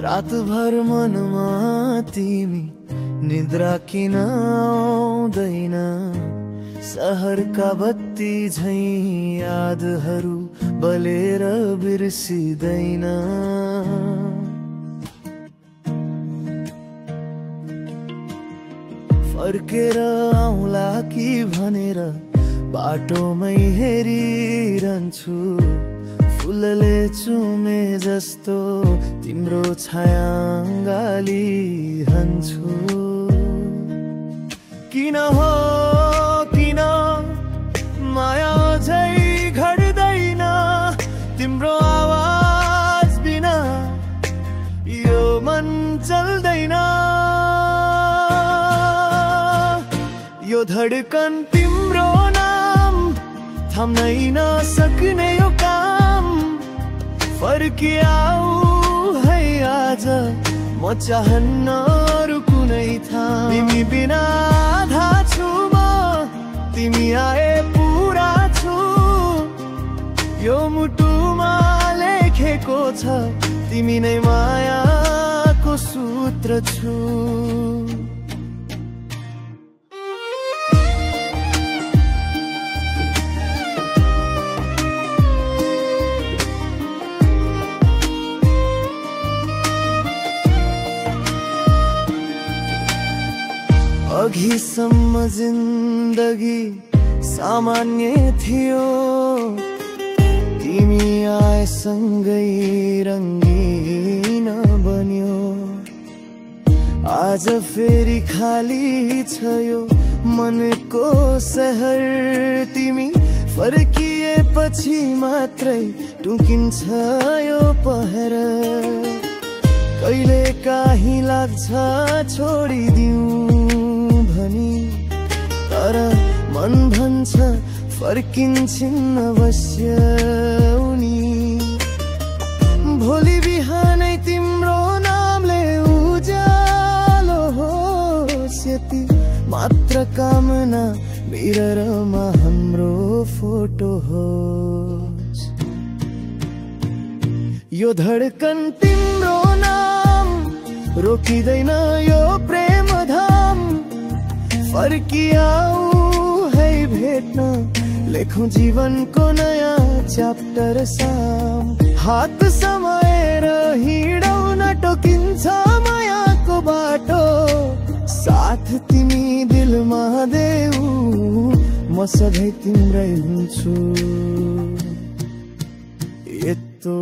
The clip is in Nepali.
रात भर मनमा तिमी निद्रा किन आउँदैन सहरका बत्ती झैं यादहरू बलेर बिर्सिदैन फर्केर आउँला कि भनेर बाटोमै हेरिरहन्छु फुलले चुमे जस्तो तिम्रो छाया गालिरहन्छु किन हो किन माया झै घट्दैन तिम्रो आवाज बिना यो मन चल्दैन यो धडकन तिम्रो नाम थाम्नै नसक्ने यो काम फर्किआऊ है आज म चाहन्न अरू कुनै थाम तिमी बिना आधा छु म तिमी आए पुरा छु यो मुटुमा लेखेको छ तिमी नै मायाको सूत्र छु अघिसम्म जिन्दगी सामान्य थियो तिमी आएसँगै रङ्गीन बन्यो आज फेरि खाली छ यो मनको सहर तिमी फर्किएपछि मात्रै टुकिन्छ यो पहर कहिले काहीँ लाग्छ छोडिदिउँ भनी तर मन भन्छ फर्किन्छन् अवश्य उनी भोलि बिहानै तिम्रो नामले उज्यालो होस् यति मात्र कामना मिररमा हाम्रो फोटो होस् यो धडकन तिम्रो नाम रोकिँदैन यो प्रेम धाम फर्किआऊ है भेट्न लेखौं जीवनको नयाँ च्याप्टर साम हात समाएर हिँडौँ न टोकिन्छ मायाको बाटो साथ तिमी दिलमा देऊ म सधैँ तिम्रै हुन्छु यत्रो